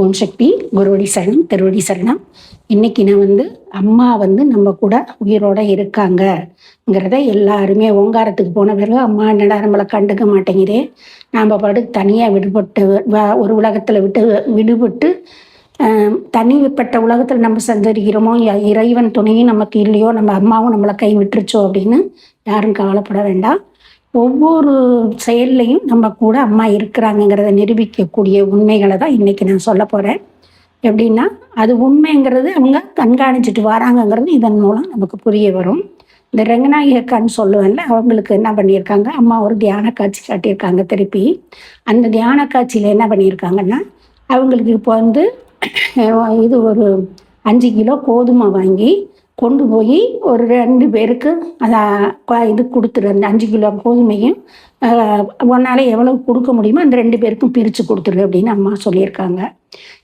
ஓம் சக்தி. குருவடி சரணம், திருவடி சரணம். இன்னைக்கு நான் அம்மா நம்ம கூட உயிரோட இருக்காங்கங்கிறத எல்லாருமே ஓங்காரத்துக்கு போன பிறகு அம்மா என்னடா நம்மளை கண்டுக்க மாட்டேங்குதே, நாம் பாட்டுக்கு தனியாக விடுபட்டு ஒரு உலகத்தில் விடுபட்டு தனிப்பட்ட உலகத்தில் நம்ம சஞ்சரிக்கிறோமோ, இறைவன் துணையும் நமக்கு இல்லையோ, நம்ம அம்மாவும் நம்மளை கை விட்டுருச்சோ அப்படின்னு யாரும் கவலைப்பட வேண்டாம். ஒவ்வொரு செயல்லையும் நம்ம கூட அம்மா இருக்கிறாங்கங்கிறத நிரூபிக்கக்கூடிய உண்மைகளை தான் இன்னைக்கு நான் சொல்ல போகிறேன். எப்படின்னா, அது உண்மைங்கிறது அவங்க கண்காணிச்சுட்டு வராங்கங்கிறது இதன் மூலம் நமக்கு புரிய வரும். இந்த ரங்கநாயகி அக்கான்னு சொல்லுவேன்ல, அவங்களுக்கு என்ன பண்ணியிருக்காங்க, அம்மா ஒரு தியான காட்சி காட்டியிருக்காங்க. திருப்பி அந்த தியான காட்சியில் என்ன பண்ணியிருக்காங்கன்னா, அவங்களுக்கு இப்போ இது ஒரு 5 கிலோ கோதுமை வாங்கி கொண்டு போய் ஒரு 2 பேருக்கு இது கொடுத்துரு. அந்த 5 கிலோ கோதுமையும் உன்னால் எவ்வளவு கொடுக்க முடியுமோ அந்த 2 பேருக்கும் பிரித்து கொடுத்துரு அப்படின்னு அம்மா சொல்லியிருக்காங்க.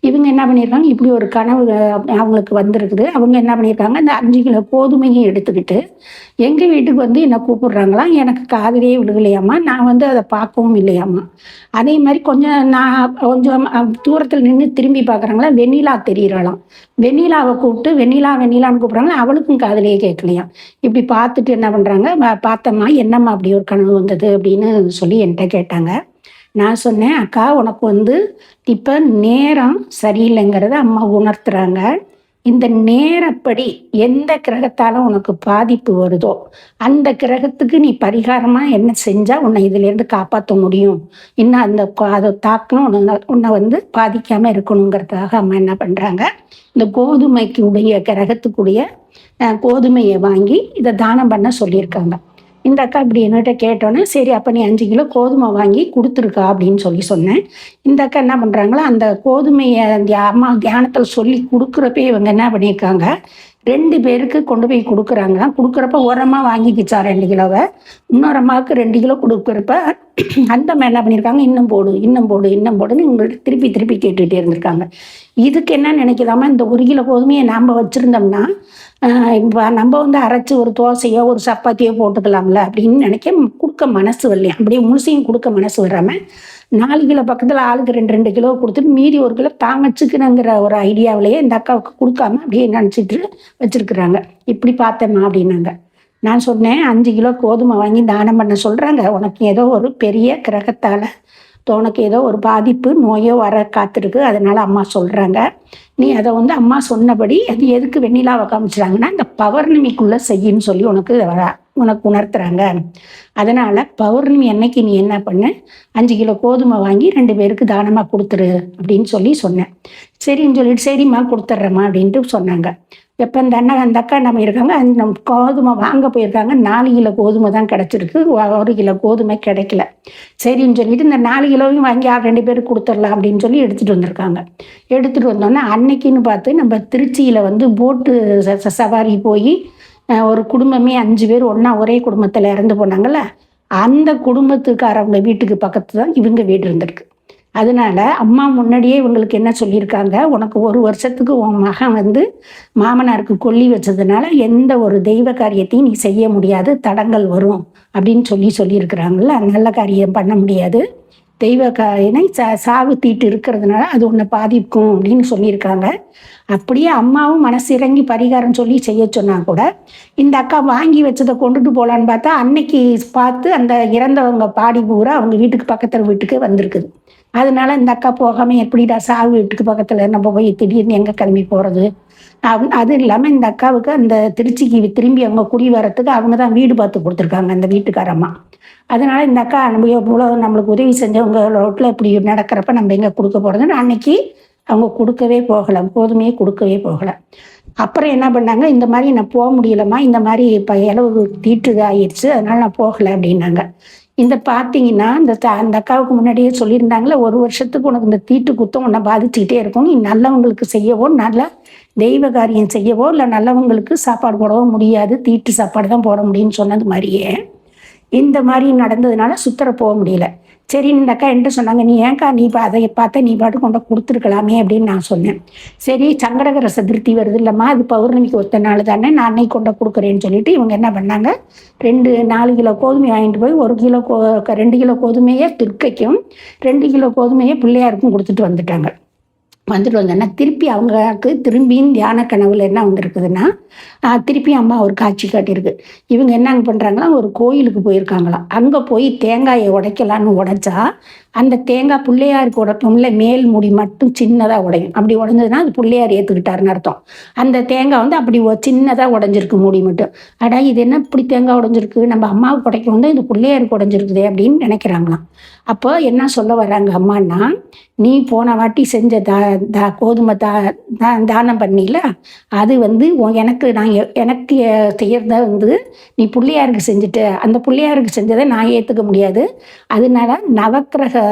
இவங்க என்ன பண்ணியிருக்காங்க, இப்படி ஒரு கனவு அவங்களுக்கு வந்திருக்குது. அவங்க என்ன பண்ணியிருக்காங்க, இந்த 5 கிலோ கோதுமையும் எடுத்துக்கிட்டு எங்கள் வீட்டுக்கு என்னை கூப்பிடுறாங்களாம். எனக்கு காதிலேயே விழுகலையாம்மா, நான் அதை பார்க்கவும் இல்லையாம்மா. அதே மாதிரி கொஞ்சம் தூரத்தில் நின்று திரும்பி பார்க்குறாங்களா, வெண்ணிலா தெரிகிறாளாம். வெண்ணிலாவை கூப்பிட்டு வெண்ணிலான்னு கூப்பிட்றாங்க, அவளுக்கும் காதிலேயே கேட்கலையாம். இப்படி பார்த்துட்டு என்ன பண்ணுறாங்க, பார்த்தம்மா என்னம்மா அப்படி ஒரு கனவு வந்தது அப்படின்னு சொல்லி என்கிட்ட கேட்டாங்க. நான் சொன்னேன், அக்கா உனக்கு இப்போ நேரம் சரியில்லைங்கிறத அம்மா உணர்த்துறாங்க. இந்த நேரப்படி எந்த கிரகத்தாலும் உனக்கு பாதிப்பு வருதோ அந்த கிரகத்துக்கு நீ பரிகாரமாக என்ன செஞ்சால் உன்னை இதிலேருந்து காப்பாற்ற முடியும், இன்னும் அதை தாக்கணும், உன்னை பாதிக்காமல் இருக்கணுங்கிறதுக்காக அம்மா என்ன பண்ணுறாங்க, இந்த கோதுமைக்கு உடைய கிரகத்துக்குடைய கோதுமையை வாங்கி இதை தானம் பண்ண சொல்லியிருக்காங்க. இந்த அக்கா இப்படி என்கிட்ட கேட்டோன்னே, சரி அப்போ நீ 5 கிலோ கோதுமை வாங்கி கொடுத்துருக்கா அப்படின்னு சொன்னேன். இந்த அக்கா என்ன பண்ணுறாங்களோ, அந்த கோதுமையை அம்மா தியானத்தில் சொல்லி கொடுக்குறப்ப இவங்க என்ன பண்ணியிருக்காங்க, 2 பேருக்கு கொண்டு போய் கொடுக்குறாங்க. கொடுக்குறப்ப ஒரு அம்மா வாங்கிக்கிச்சா 2 கிலோவை, இன்னொரு அம்மாவுக்கு 2 கிலோ கொடுக்குறப்ப அந்த அம்மா என்ன பண்ணியிருக்காங்க, இன்னும் போடுன்னு உங்கள்கிட்ட திருப்பி திருப்பி கேட்டுகிட்டே இருந்திருக்காங்க. இதுக்கு என்ன நினைக்குதாமா, இந்த 1 கிலோ கோதுமையை நாம் வச்சுருந்தோம்னா இப்போ நம்ம அரைச்சி ஒரு தோசையோ ஒரு சப்பாத்தியோ போட்டுக்கலாம்ல அப்படின்னு நினைக்க கொடுக்க மனசு வரலையா. அப்படியே முழுசையும் கொடுக்க மனசு வராமல் 4 கிலோ பக்கத்தில் ஆளுக்கு 2 கிலோ கொடுத்துட்டு மீதி 1 கிலோ தான் வச்சுக்கணுங்கிற ஒரு ஐடியாவிலேயே இந்த அக்காவுக்கு கொடுக்காம அப்படியே நினச்சிட்டு வச்சுருக்குறாங்க. இப்படி பார்த்தேம்மா அப்படின்னாங்க. நான் சொன்னேன், 5 கிலோ கோதுமை வாங்கி தானம் பண்ண சொல்கிறாங்க, உனக்கு ஏதோ ஒரு பெரிய கிரகத்தால் உனக்கு ஏதோ ஒரு பாதிப்பு நோயோ வர காத்திருக்கு, அதனால் அம்மா சொல்கிறாங்க. நீ அதை அம்மா சொன்னபடி அது எதுக்கு வெண்ணிலாவை காமிச்சிட்டாங்கன்னா, இந்த பௌர்ணமிக்குள்ளே செய்யின்னு சொல்லி உனக்கு உணர்த்துறாங்க. அதனால் பௌர்ணமி அன்னைக்கு நீ என்ன பண்ணு, 5 கிலோ கோதுமை வாங்கி 2 பேருக்கு தானமாக கொடுத்துரு அப்படின்னு சொன்னேன். சரின்னு சொல்லிட்டு சரிம்மா கொடுத்துட்றேம்மா அப்படின்ட்டு சொன்னாங்க. எப்போ அந்த அக்கா நம்ம இருக்காங்க, அந்த கோதுமை வாங்க போயிருக்காங்க. 4 கிலோ கோதுமை தான் கிடச்சிருக்கு, 1 கிலோ கோதுமை கிடைக்கல. சரின்னு சொல்லிட்டு இந்த 4 கிலோவையும் வாங்கி 2 பேருக்கு கொடுத்துடலாம் அப்படின்னு சொல்லி எடுத்துகிட்டு வந்திருக்காங்க. எடுத்துகிட்டு வந்தோன்னே அன்னைக்குன்னு பார்த்து நம்ம திருச்சியில் போட்டு சவாரி போய் ஒரு குடும்பமே 5 பேர் ஒன்றா ஒரே குடும்பத்தில் இறந்து போனாங்கள்ல, அந்த குடும்பத்துக்காரவங்க வீட்டுக்கு பக்கத்து தான் இவங்க வீடு இருந்திருக்கு. அதனால அம்மா முன்னாடியே இவங்களுக்கு என்ன சொல்லியிருக்காங்க, உனக்கு 1 வருஷத்துக்கு உன் மகன் மாமனாருக்கு கொல்லி வச்சதுனால எந்த ஒரு தெய்வ காரியத்தையும் நீ செய்ய முடியாது, தடங்கள் வரும் அப்படின்னு சொல்லியிருக்கிறாங்கல்ல. நல்ல காரியம் பண்ண முடியாது, தெய்வ சாவு தீட்டு இருக்கிறதுனால அது உன்னை பாதிக்கும் அப்படின்னு சொல்லியிருக்காங்க. அப்படியே அம்மாவும் மனசு இறங்கி பரிகாரம் சொல்லி செய்ய சொன்னா கூட இந்த அக்கா வாங்கி வச்சதை கொண்டுட்டு போகலான்னு பார்த்தா அன்னைக்கு பார்த்து அந்த இறந்தவங்க பாடி பூரா அவங்க வீட்டுக்கு பக்கத்தில் வீட்டுக்கு வந்திருக்குது. அதனால இந்த அக்கா போகாமல் எப்படிடா சாவு வீட்டுக்கு பக்கத்தில் நம்ம போய் திடீர்னு எங்கே கிளம்பி போகிறது. அது இல்லாமல் இந்த அக்காவுக்கு அந்த திருச்சிக்கு திரும்பி அவங்க குடி வரத்துக்கு அவங்க தான் வீடு பார்த்து கொடுத்துருக்காங்க அந்த வீட்டுக்காரம்மா. அதனால் இந்த அக்கா நம்ம எவ்வளோ நம்மளுக்கு உதவி செஞ்சவங்க ரோட்டில் இப்படி நடக்கிறப்ப நம்ம எங்கே கொடுக்க போகிறதுன்னு அன்னைக்கு அவங்க கொடுக்கவே போகலை, கோதுமையே கொடுக்கவே போகலை. அப்புறம் என்ன பண்ணாங்க, இந்த மாதிரி நான் போக முடியலம்மா, இந்த மாதிரி இப்போ இளவு தீட்டு ஆயிடுச்சு, அதனால் நான் போகலை அப்படின்னாங்க. இந்த பார்த்தீங்கன்னா அந்த அக்காவுக்கு முன்னாடியே சொல்லியிருந்தாங்களே, 1 வருஷத்துக்கு உனக்கு இந்த தீட்டு குத்தம் உன்னை பாதிச்சுக்கிட்டே இருக்கும், நீ நல்லவங்களுக்கு செய்யவோ நல்ல தெய்வ காரியம் செய்யவோ இல்லை நல்லவங்களுக்கு சாப்பாடு போடவோ முடியாது, தீட்டு சாப்பாடு தான் போட முடியும்னு சொன்னது மாதிரியே இந்த மாதிரி நடந்ததுனால சுத்தர போக முடியல. சரி இந்த அக்கா என்கிட்ட சொன்னாங்க, நீ ஏன்க்கா நீ அதை பார்த்த நீ பாட்டு கொண்டு கொடுத்துருக்கலாமே அப்படின்னு நான் சொன்னேன். சரி சங்கடகர சதுர்த்தி வருது இல்லைம்மா, அது பௌர்ணமிக்கு ஒத்த நாள் தானே, நான் அன்னைக்கு கொண்டு கொடுக்குறேன்னு சொல்லிட்டு இவங்க என்ன பண்ணாங்க, 4 கிலோ கோதுமை வாங்கிட்டு போய் 2 கிலோ கோதுமையை துர்க்கைக்கும் 2 கிலோ கோதுமையை பிள்ளையாருக்கும் கொடுத்துட்டு வந்துட்டாங்க. வந்துட்டு வந்தோன்னா திருப்பி அவங்களுக்கு திரும்பியும் தியான கனவுல என்ன வந்திருக்குதுன்னா, திருப்பி அம்மா ஒரு காட்சி காட்டியிருக்கு. இவங்க என்னங்க பண்ணுறாங்களா, ஒரு கோயிலுக்கு போயிருக்காங்களாம். அங்கே போய் தேங்காயை உடைக்கலான்னு உடைச்சா, அந்த தேங்காய் பிள்ளையாருக்கு உடைக்கும்ல, மேல் மூடி மட்டும் சின்னதாக உடையும். அப்படி உடஞ்சதுன்னா அது பிள்ளையார் ஏற்றுக்கிட்டாருன்னு அர்த்தம். அந்த தேங்காய் வந்து அப்படி சின்னதாக உடஞ்சிருக்கு மூடி மட்டும். அடா இது என்ன இப்படி தேங்காய் உடஞ்சிருக்கு, நம்ம அம்மாவுக்கு உடைக்க வந்து இது பிள்ளையாருக்கு உடஞ்சிருக்குதே அப்படின்னு நினைக்கிறாங்களாம். அப்போ என்ன சொல்ல வர்றாங்க அம்மான்னா, நீ போன வாட்டி செஞ்ச கோதுமை தானம் பண்ணில, அது வந்து எனக்கு செய்யறத வந்து நீ பிள்ளையாருக்கு செஞ்சுட்ட, அந்த பிள்ளையாருக்கு செஞ்சதை நான் ஏற்றுக்க முடியாது. அதனால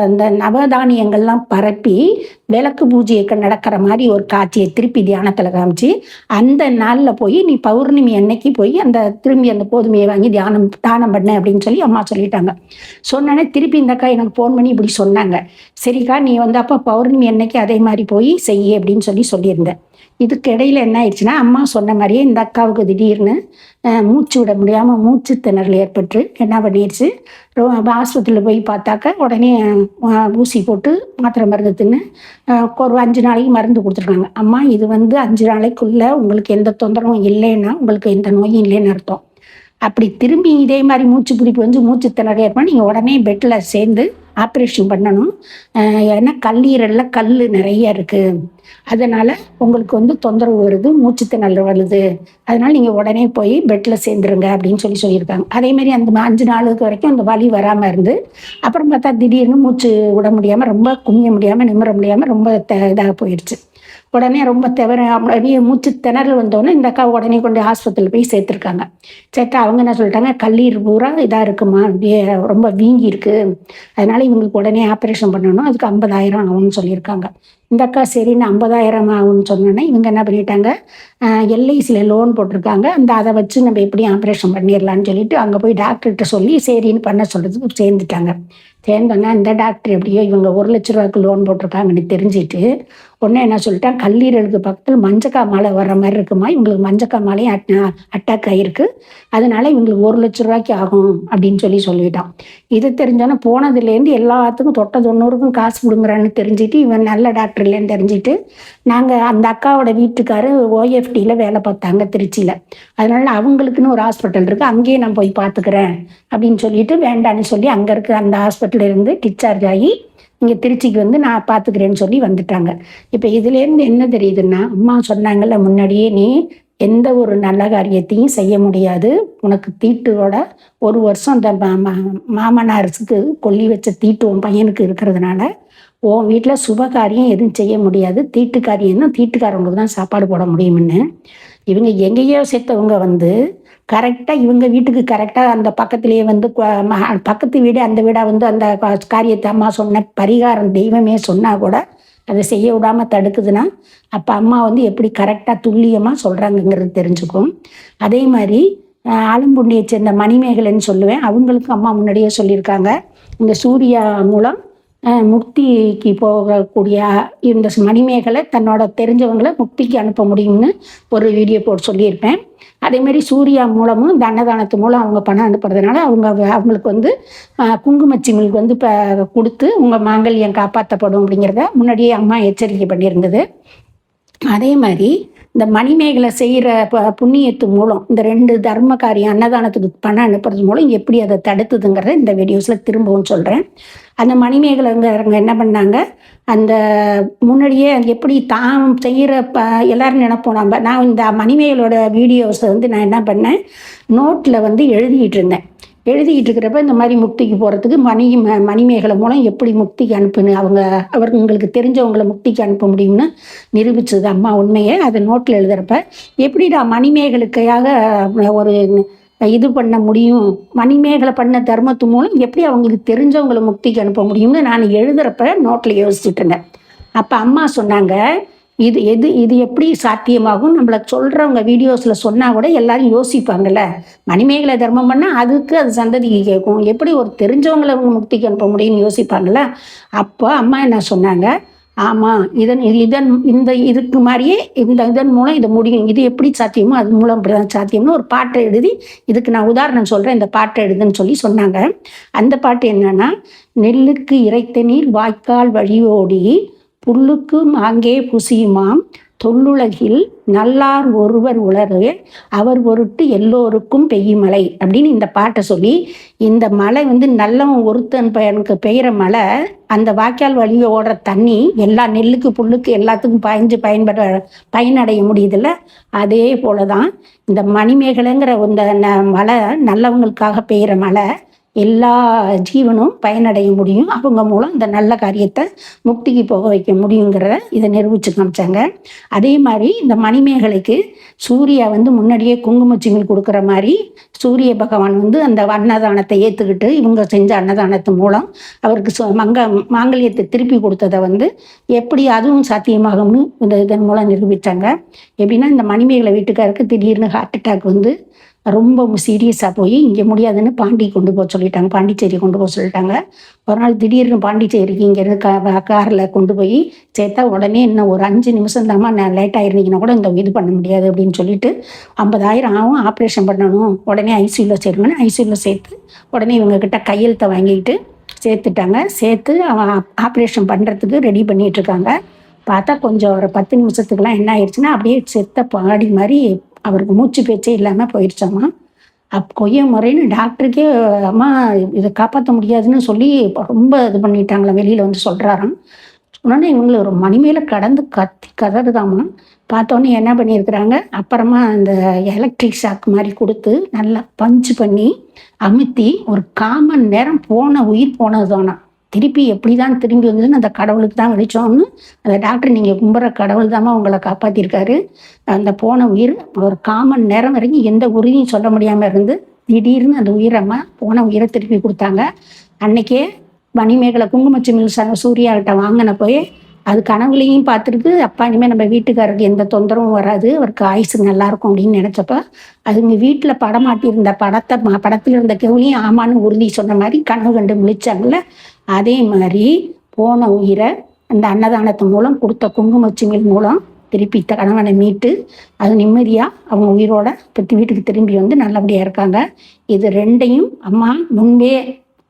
அந்த நவதானியங்கள்லாம் பரப்பி விளக்கு பூஜைக்கு நடக்கிற மாதிரி ஒரு காட்சியை திருப்பி தியானத்தில் காமிச்சு, அந்த நாளில் போய் நீ பௌர்ணமி அன்னைக்கு போய் திரும்பி அந்த கோதுமையை வாங்கி தானம் பண்ண அப்படின்னு சொல்லி அம்மா சொல்லிட்டாங்க. சொன்னோன்னே திருப்பி இந்த அக்கா எனக்கு ஃபோன் பண்ணி இப்படி சொன்னாங்க. சரிக்கா நீ வந்து அப்போ பௌர்ணமி அன்னைக்கு அதே மாதிரி போய் செய்ய அப்படின்னு சொல்லியிருந்தேன். இதுக்கு இடையில என்ன ஆயிடுச்சுன்னா, அம்மா சொன்ன மாதிரியே இந்த அக்காவுக்கு திடீர்னு மூச்சு விட முடியாமல் மூச்சு திணறல் ஏற்பட்டு என்ன பண்ணிடுச்சு, ஆஸ்பத்திரியில் போய் பார்த்தாக்க உடனே ஊசி போட்டு மாத்திரை மருந்து தின்னு ஒரு 5 நாளைக்கு மருந்து கொடுத்துருக்காங்க. அம்மா இது வந்து 5 நாளைக்குள்ளே உங்களுக்கு எந்த தொந்தரவும் இல்லைன்னா உங்களுக்கு எந்த நோயும் இல்லைன்னு அர்த்தம். அப்படி திரும்பி இதே மாதிரி மூச்சு பிடிப்பு வந்து மூச்சு திணறல் ஏற்படும், நீங்கள் உடனே பெட்டில் சேர்ந்து ஆப்ரேஷன் பண்ணணும். ஏன்னா கல்லீரலில் கல் நிறைய இருக்குது, அதனால் உங்களுக்கு வந்து தொந்தரவு வருது, மூச்சு திணறல் வருது, அதனால் நீங்கள் உடனே போய் பெட்டில் சேர்ந்துருங்க அப்படின்னு சொல்லியிருக்காங்க. அதேமாதிரி அந்த 5 நாளுக்கு வரைக்கும் அந்த வலி வராமல் இருந்து, அப்புறம் பார்த்தா திடீர்னு மூச்சு விட முடியாமல், ரொம்ப குமிய முடியாமல், நிமிர முடியாமல் ரொம்ப இதாக போயிடுச்சு. உடனே ரொம்ப அப்படியே மூச்சு திணறல் வந்தோடனே இந்த அக்கா உடனே கொண்டு ஆஸ்பத்திரியில் போய் சேர்த்துருக்காங்க. சேர்த்தா அவங்க என்ன சொல்லிட்டாங்க, கல்லீரல் பூரா இதாக இருக்குமா, அப்படியே ரொம்ப வீங்கி இருக்குது, அதனால் இவங்களுக்கு உடனே ஆப்ரேஷன் பண்ணணும், அதுக்கு 50,000 ஆகும்னு சொல்லியிருக்காங்க. இந்த அக்கா சரின்னு 50,000 ஆகும்னு சொன்னோன்னே இவங்க என்ன பண்ணிட்டாங்க, எல்ஐசியில் லோன் போட்டிருக்காங்க, அதை வச்சு நம்ம எப்படி ஆப்ரேஷன் பண்ணிடலான்னு சொல்லிட்டு அங்கே போய் டாக்டர்கிட்ட சொல்லி சரின்னு பண்ண சொல்கிறதுக்கு சேர்ந்துட்டாங்க. சேர்ந்தோன்னா இந்த டாக்டர் எப்படியோ இவங்க 1,00,000 லோன் போட்டிருக்காங்கன்னு தெரிஞ்சுட்டு உடனே என்ன சொல்லிட்டான், கல்லீரலுக்கு பக்கத்தில் மஞ்சக்காய் மாலை வர்ற மாதிரி இருக்குமா, இவங்களுக்கு மஞ்சக்காய் மாலையும் அட்டாக் ஆகிருக்கு, அதனால இவங்களுக்கு 1,00,000 ஆகும் அப்படின்னு சொல்லிட்டான். இது தெரிஞ்சோன்னா போனதுலேருந்து எல்லாத்துக்கும் தொட்ட 90க்கும் காசு கொடுங்குறான்னு தெரிஞ்சுட்டு, இவன் நல்ல டாக்டர் இல்லைன்னு தெரிஞ்சுட்டு, நாங்கள் அந்த அக்காவோட வீட்டுக்காரு ஓஎஃப்டியில் வேலை பார்த்தாங்க திருச்சியில், அதனால அவங்களுக்குன்னு ஒரு ஹாஸ்பிட்டல் இருக்குது, அங்கேயே நான் போய் பார்த்துக்கிறேன் அப்படின்னு சொல்லிட்டு வேண்டான்னு சொல்லி அங்கே இருக்க அந்த ஹாஸ்பிட்டலில் இருந்து டிஸ்சார்ஜ் ஆகி இங்கே திருச்சிக்கு வந்து நான் பார்த்துக்கிறேன்னு சொல்லி வந்துட்டாங்க. இப்போ இதுலேருந்து என்ன தெரியுதுன்னா, அம்மா சொன்னாங்கல்ல முன்னாடியே, நீ எந்த ஒரு நல்ல காரியத்தையும் செய்ய முடியாது, உனக்கு தீட்டோட 1 வருஷம் அந்த மாமனாருக்கு கொல்லி வச்ச தீட்டு உன் பையனுக்கு இருக்கிறதுனால உன் வீட்டில் சுப காரியம் எதுவும் செய்ய முடியாது, தீட்டு காரியம்னா தீட்டுக்காரவங்களுக்கு தான் சாப்பாடு போட முடியும்னு இவங்க எங்கேயோ சேர்த்தவங்க வந்து கரெக்டாக இவங்க வீட்டுக்கு கரெக்டாக அந்த பக்கத்துலேயே வந்து பக்கத்து வீடு அந்த வீடாக வந்து அந்த காரியத்தை அம்மா சொன்ன பரிகாரம் தெய்வமே சொன்னால் கூட அதை செய்ய விடாமல் தடுக்குதுன்னா, அப்போ அம்மா வந்து எப்படி கரெக்டாக துல்லியமாக சொல்கிறாங்கங்கிறது தெரிஞ்சுக்கும். அதே மாதிரி ஆலம்புண்டியை சேர்ந்த மணிமேகலைன்னு சொல்லுவேன், அவங்களுக்கும் அம்மா முன்னாடியே சொல்லியிருக்காங்க, இந்த சூர்யா மூலம் முக்திக்கு போகக்கூடிய இந்த மணிமேகலை தன்னோட தெரிஞ்சவங்களை முக்திக்கு அனுப்ப முடியும்னு ஒரு வீடியோ போட்டு சொல்லியிருப்பேன். அதேமாரி சூர்யா மூலமும் இந்த அன்னதானத்து மூலம் அவங்க பணம் அனுப்புறதுனால அவங்களுக்கு வந்து குங்குமச்சிமிழ்க்கு வந்து இப்போ கொடுத்து உங்கள் மாங்கல்யம் காப்பாற்றப்படும் அப்படிங்கிறத முன்னாடியே அம்மா எச்சரிக்கை பண்ணியிருந்தது. அதே மாதிரி இந்த மணிமேகலை செய்கிற புண்ணியத்து மூலம் இந்த 2 தர்ம காரியம் அன்னதானத்துக்கு பணம் அனுப்புறது மூலம் எப்படி அதை தடுத்துதுங்கிறத இந்த வீடியோஸில் திரும்பவும் சொல்கிறேன். அந்த மணிமேகலைங்கிறவங்க என்ன பண்ணாங்க, அந்த முன்னாடியே எப்படி தான் செய்கிற எல்லோரும் நினைப்போம் நான் இந்த மணிமேகலோட வீடியோஸை வந்து நான் என்ன பண்ணேன், நோட்டில் வந்து எழுதிக்கிட்டு இருந்தேன். எழுதிக்கிட்டு இருக்கிறப்ப இந்த மாதிரி முக்திக்கு போகிறதுக்கு மணிமேகலை மூலம் எப்படி முக்திக்கு அனுப்புன்னு அவங்களுக்கு தெரிஞ்சவங்களை முக்திக்கு அனுப்ப முடியும்னு நிரூபிச்சது அம்மா உண்மையை. அதை நோட்டில் எழுதுகிறப்ப எப்படிடா மணிமேகலுக்காக ஒரு இது பண்ண முடியும், மணிமேகலை பண்ண தர்மத்து மூலம் எப்படி அவங்களுக்கு தெரிஞ்சவங்களை முக்திக்கு அனுப்ப முடியும்னு நான் எழுதுகிறப்ப நோட்டில் யோசிச்சுட்டு இருந்தேன். அப்போ அம்மா சொன்னாங்க, இது எப்படி சாத்தியமாகும்? நம்மள சொல்றவங்க வீடியோஸ்ல சொன்னா கூட எல்லாரும் யோசிப்பாங்கல்ல. மணிமேகலை தர்மம் பண்ணா அதுக்கு அது சந்ததிக்கு கேட்கும். எப்படி ஒரு தெரிஞ்சவங்கள அவங்க முக்திக்கு அனுப்ப முடியும்னு யோசிப்பாங்கல்ல. அப்போ அம்மா என்ன சொன்னாங்க, ஆமா இதுக்கு மாரியே இதன் மூலம் இது முடியும். இது எப்படி சாத்தியமோ அது மூலம் இப்படிதான் சாத்தியம்னு ஒரு பாட்ட எழுதி, இதுக்கு நான் உதாரணம் சொல்றேன். இந்த பாட்ட எழுதுன்னு சொல்லி சொன்னாங்க. அந்த பாட்டு என்னன்னா, "நெல்லுக்கு இறைத்த நீர் வாய்க்கால் வழியோடி புல்லுக்கு மாங்கே புசியுமாம் தொல்லுலகில் நல்லார் ஒருவர் உலரு அவர் பொருட்டு எல்லோருக்கும் பெய்யுமழை" அப்படின்னு இந்த பாட்டை சொல்லி, இந்த மழை நல்லவன் ஒருத்தன் எனக்கு பெய்கிற மழை, அந்த வாய்க்கால் வழியை ஓடுற தண்ணி எல்லா நெல்லுக்கு புல்லுக்கு எல்லாத்துக்கும் பாய்ஞ்சு பயனடைய முடியுதுல்ல. அதே போலதான் இந்த மணிமேகலைங்கிற இந்த மழை நல்லவங்களுக்காக பெய்கிற மழை எல்லா ஜீவனும் பயனடைய முடியும். அவங்க மூலம் இந்த நல்ல காரியத்தை முக்திக்கு போக வைக்க முடியுங்கிறத இதை நிரூபிச்சு காமிச்சாங்க. அதே மாதிரி இந்த மணிமேகலைக்கு சூர்யா முன்னாடியே குங்குமச்சிமிழ் கொடுக்குற மாதிரி சூரிய பகவான் அந்த அன்னதானத்தை ஏற்றுக்கிட்டு இவங்க செஞ்ச அன்னதானத்து மூலம் அவருக்கு மாங்கல்யத்தை திருப்பி கொடுத்ததை எப்படி அதுவும் சாத்தியமாகும்னு இதன் மூலம் நிரூபித்தாங்க. எப்படின்னா, இந்த மணிமேகலை வீட்டுக்காருக்கு திடீர்னு ஹார்ட் அட்டாக் ரொம்ப சீரியஸாக போய் இங்கே முடியாதுன்னு பாண்டிச்சேரி கொண்டு போக சொல்லிட்டாங்க. ஒரு நாள் திடீர்னு பாண்டிச்சேரிக்கு இங்கேருந்து காரில் கொண்டு போய் சேர்த்தா, உடனே இன்னும் ஒரு 5 நிமிஷம் தாம்மா, நான் லேட் ஆயிருந்தீங்கன்னா கூட இது பண்ண முடியாது அப்படின்னு சொல்லிட்டு 50,000 ஆகும், ஆப்ரேஷன் பண்ணணும், உடனே ஐசியூவில் சேருங்கன்னு ஐசியூவில் சேர்த்து உடனே இவங்கக்கிட்ட கையெழுத்தை வாங்கிக்கிட்டு சேர்த்துட்டாங்க. சேர்த்து அவன் ஆப்ரேஷன் பண்ணுறதுக்கு ரெடி பண்ணிகிட்ருக்காங்க. பார்த்தா கொஞ்சம் ஒரு 10 நிமிஷத்துக்குலாம் என்ன ஆயிடுச்சுன்னா, அப்படியே செத்த பாடி மாதிரி அவருக்கு மூச்சு பேச்சே இல்லாமல் போயிடுச்சாம்மா. கொய்ய முறைன்னு டாக்டருக்கே அம்மா இதை காப்பாற்ற முடியாதுன்னு சொல்லி ரொம்ப இது பண்ணிட்டாங்களா, வெளியில் சொல்கிறாராம். உடனே இவங்களை ஒரு மணிமேல கடந்து கதறுதாம்மா. பார்த்தோன்னே என்ன பண்ணியிருக்கிறாங்க, அப்புறமா அந்த எலக்ட்ரிக் ஷாக் மாதிரி கொடுத்து நல்லா பஞ்சு பண்ணி அமுத்தி ஒரு 1/4 மணி நேரம் உயிர் போனது தானா. திருப்பி எப்படி தான் திரும்பி வந்ததுன்னு அந்த கடவுளுக்கு தான் வெளிச்சோம்னு அந்த டாக்டர், நீங்கள் கும்புற கடவுள் தாம்மா உங்களை காப்பாற்றிருக்காரு. அந்த போன உயிர் ஒரு 1/4 மணி நேரம் வரைக்கும் எந்த உறுதியும் சொல்ல முடியாமல் இருந்து திடீர்னு அந்த உயிரம்மா போன உயிரை திருப்பி கொடுத்தாங்க. அன்னைக்கே மணிமேகலை குங்குமச்சிமிழ் சூர்யாகிட்ட வாங்கின போய் அது கனவுலையும் பார்த்துருக்கு. அப்பா, இனிமேல் நம்ம வீட்டுக்காரருக்கு எந்த தொந்தரவும் வராது, அவருக்கு ஆயுசு நல்லாயிருக்கும் அப்படின்னு நினச்சப்ப அதுங்க வீட்டில் படமாட்டியிருந்த படத்தில் இருந்த கேள்வியும் ஆமான்னு உறுதி சொன்ன மாதிரி கனவு கண்டு முழிச்சாங்கல்ல. அதே மாதிரி போன உயிரை அந்த அன்னதானத்து மூலம் கொடுத்த குங்குமச்சிமிழ் மூலம் திருப்பி கணவனை மீட்டு அது நிம்மதியாக அவங்க உயிரோட வீட்டுக்கு திரும்பி நல்லபடியாக இருக்காங்க. இது ரெண்டையும் அம்மா முன்பே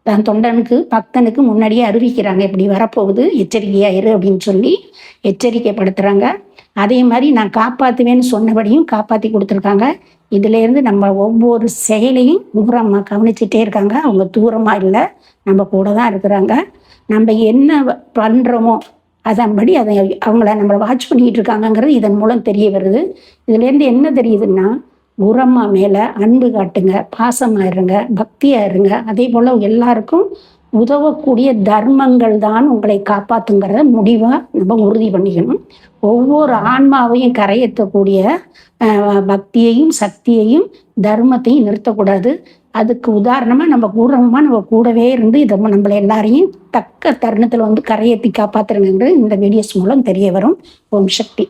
தன் தொண்டனுக்கு பக்தனுக்கு முன்னாடியே அறிவிக்கிறாங்க, இப்படி வரப்போகுது, எச்சரிக்கையாக இரு அப்படின்னு சொல்லி எச்சரிக்கைப்படுத்துகிறாங்க. அதே மாதிரி நான் காப்பாற்றுவேன்னு சொன்னபடியும் காப்பாற்றி கொடுத்துருக்காங்க. இதுலேருந்து நம்ம ஒவ்வொரு செயலையும் அம்மா கவனிச்சுட்டே இருக்காங்க. அவங்க தூரமாக இல்லை, நம்ம கூட தான் இருக்கிறாங்க. நம்ம என்ன பண்ணுறோமோ அதன்படி அவங்கள நம்மளை வாட்ச் பண்ணிக்கிட்டு இருக்காங்கங்கிறது இதன் மூலம் தெரிய வருது. இதுலேருந்து என்ன தெரியுதுன்னா, குரம்மா மேலே அன்பு காட்டுங்க, பாசமாக இருங்க, பக்தியாக இருங்க. அதே போல் எல்லாருக்கும் உதவக்கூடிய தர்மங்கள் தான் உங்களை காப்பாற்றுங்கிறத முடிவாக நம்ம உறுதி பண்ணிக்கணும். ஒவ்வொரு ஆன்மாவையும் கரையேற்றக்கூடிய பக்தியையும் சக்தியையும் தர்மத்தையும் நிறுத்தக்கூடாது. அதுக்கு உதாரணமாக நம்ம கூடவே இருந்து இதை நம்மளை எல்லாரையும் தக்க தருணத்தில் கரையேற்றி காப்பாற்றுறங்கிறது இந்த வீடியோஸ் மூலம் தெரிய வரும். ஓம் சக்தி.